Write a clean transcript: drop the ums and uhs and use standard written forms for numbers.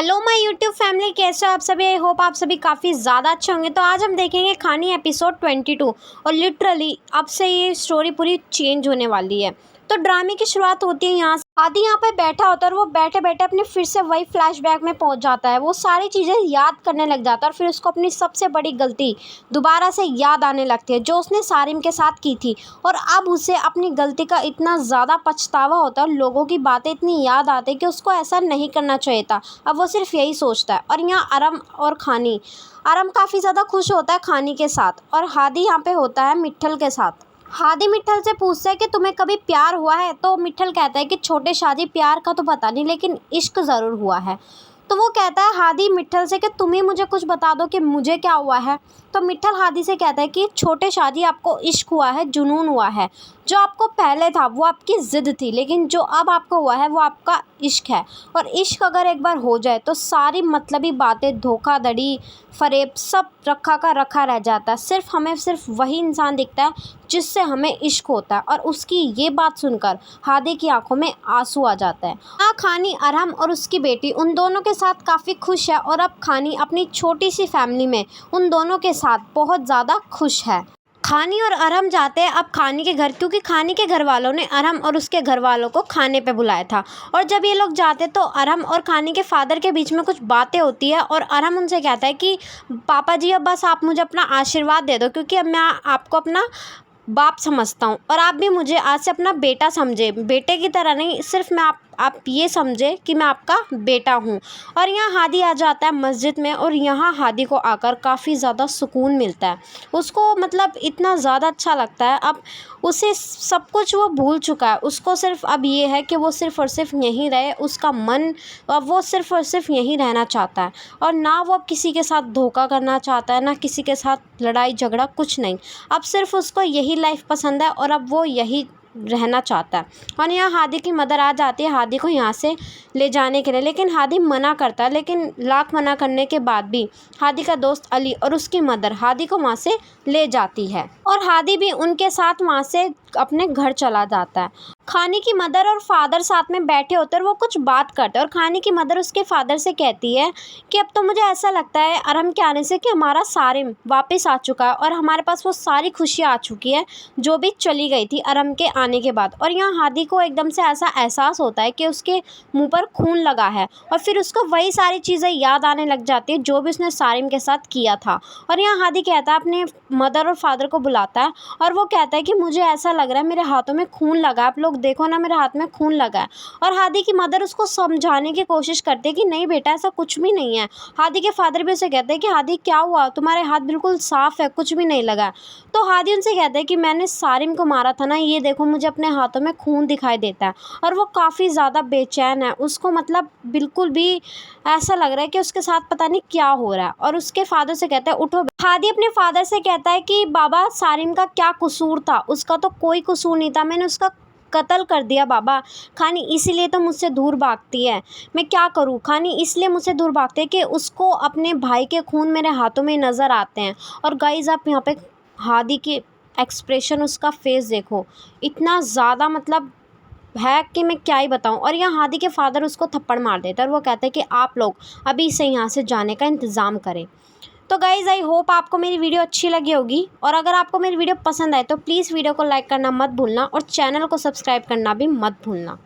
Hello my YouTube family, कैसे हो आप सभी। आई होप आप सभी काफ़ी ज़्यादा अच्छे होंगे। तो आज हम देखेंगे खानी एपिसोड 22 और लिटरली अब से ये स्टोरी पूरी चेंज होने वाली है। तो ड्रामे की शुरुआत होती है यहाँ से। आदि यहाँ पे बैठा होता है और वो बैठे बैठे अपने फिर से वही फ्लैशबैक में पहुँच जाता है। वो सारी चीज़ें याद करने लग जाता है और फिर उसको अपनी सबसे बड़ी गलती दोबारा से याद आने लगती है जो उसने सारिम के साथ की थी। और अब उसे अपनी गलती का इतना ज़्यादा पछतावा होता है और लोगों की बातें इतनी याद आती है कि उसको ऐसा नहीं करना चाहिए था। अब वो सिर्फ यही सोचता है। और यहाँ अरम और खानी, अरम काफ़ी ज़्यादा खुश होता है खानी के साथ और हादी यहाँ पे होता है मिट्ठल के साथ। हादी मिट्ठल से पूछता है कि तुम्हें कभी प्यार हुआ है। तो मिट्ठल कहता है कि छोटे शादी प्यार का तो पता नहीं, लेकिन इश्क ज़रूर हुआ है। तो वो कहता है हादी मिट्ठल से कि तुम ही मुझे कुछ बता दो कि मुझे क्या हुआ है। तो मिट्ठल हादी से कहता है कि छोटे शादी आपको इश्क हुआ है, जुनून हुआ है। जो आपको पहले था वो आपकी ज़िद थी, लेकिन जो अब आपको हुआ है वो आपका इश्क है। और इश्क अगर एक बार हो जाए तो सारी मतलबी बातें, धोखाधड़ी, फ़रेब सब रखा का रखा रह जाता है। सिर्फ वही इंसान दिखता है जिससे हमें इश्क होता है। और उसकी ये बात सुनकर हादी की आंखों में आंसू आ जाता है। खानी, अरहम और उसकी बेटी उन दोनों के साथ काफ़ी खुश है और अब खानी अपनी छोटी सी फैमिली में उन दोनों के साथ बहुत ज़्यादा खुश है। खानी और अरहम जाते हैं अब खानी के घर, क्योंकि खानी के घर वालों ने अरहम और उसके घर वालों को खाने पे बुलाया था। और जब ये लोग जाते तो अरहम और खानी के फादर के बीच में कुछ बातें होती है और अरहम उनसे कहता है कि पापा जी अब बस आप मुझे अपना आशीर्वाद दे दो, क्योंकि अब मैं आपको अपना बाप समझता हूँ और आप भी मुझे आज से अपना बेटा समझे। बेटे की तरह नहीं, सिर्फ मैं आप ये समझे कि मैं आपका बेटा हूँ। और यहाँ हादी आ जाता है मस्जिद में और यहाँ हादी को आकर काफ़ी ज़्यादा सुकून मिलता है। उसको मतलब इतना ज़्यादा अच्छा लगता है। अब उसे सब कुछ वो भूल चुका है। उसको सिर्फ अब ये है कि वो सिर्फ़ और सिर्फ यहीं रहे। उसका मन, अब वो सिर्फ और सिर्फ यहीं रहना चाहता है और ना वो अब किसी के साथ धोखा करना चाहता है, ना किसी के साथ लड़ाई झगड़ा, कुछ नहीं। अब सिर्फ उसको यही लाइफ पसंद है और अब वो यही रहना चाहता है। और यहाँ हादी की मदर आ जाती है हादी को यहाँ से ले जाने के लिए, लेकिन हादी मना करता है। लेकिन लाख मना करने के बाद भी हादी का दोस्त अली और उसकी मदर हादी को वहाँ से ले जाती है और हादी भी उनके साथ वहाँ से अपने घर चला जाता है। खानी की मदर और फादर साथ में बैठे होते हैं और वो कुछ बात करते हैं और खानी की मदर उसके फादर से कहती है कि अब तो मुझे ऐसा लगता है अरहम के आने से कि हमारा सारिम वापस आ चुका है और हमारे पास वो सारी खुशियाँ आ चुकी है जो भी चली गई थी अरहम के आने के बाद। और यहाँ हादी को एकदम से ऐसा एहसास होता है कि उसके मुंह पर खून लगा है और फिर उसको वही सारी चीज़ें याद आने लग जाती है जो भी उसने सारिम के साथ किया था। और यहाँ हादी कहता है, अपने मदर और फादर को बुलाता है और वो कहता है कि मुझे ऐसा लग रहा है मेरे हाथों में खून लगा, आप लोग देखो ना मेरे हाथ में खून लगा है। और हादी की मदर उसको समझाने की कोशिश करती है कि नहीं बेटा ऐसा कुछ भी नहीं है। हादी के फादर भी उसे कहते हैं कि हादी क्या हुआ, तुम्हारे हाथ बिल्कुल साफ़ है, कुछ भी नहीं लगा। तो हादी उनसे कहता है कि मैंने सारिम को मारा था ना, ये देखो मुझे अपने हाथों में खून दिखाई देता है। और वो काफ़ी ज़्यादा बेचैन है, उसको मतलब बिल्कुल भी ऐसा लग रहा है कि उसके साथ पता नहीं क्या हो रहा है। और उसके फादर से कहता है उठो। हादी अपने फादर से कहता है कि बाबा सारिम का क्या कसूर था, उसका तो कोई कसूर नहीं था, मैंने उसका कत्ल कर दिया बाबा। खानी इसीलिए तो मुझसे दूर भागती है, मैं क्या करूँ। खानी इसलिए मुझसे दूर भागती है कि उसको अपने भाई के खून मेरे हाथों में नज़र आते हैं। और गाइज़ आप यहाँ पे हादी के एक्सप्रेशन, उसका फेस देखो, इतना ज़्यादा मतलब है कि मैं क्या ही बताऊं। और यहाँ हादी के फादर उसको थप्पड़ मार देता है और वो कहते हैं कि आप लोग अभी से यहाँ से जाने का इंतज़ाम करें। तो गाइज़ आई होप आपको मेरी वीडियो अच्छी लगी होगी और अगर आपको मेरी वीडियो पसंद आए तो प्लीज़ वीडियो को लाइक करना मत भूलना और चैनल को सब्सक्राइब करना भी मत भूलना।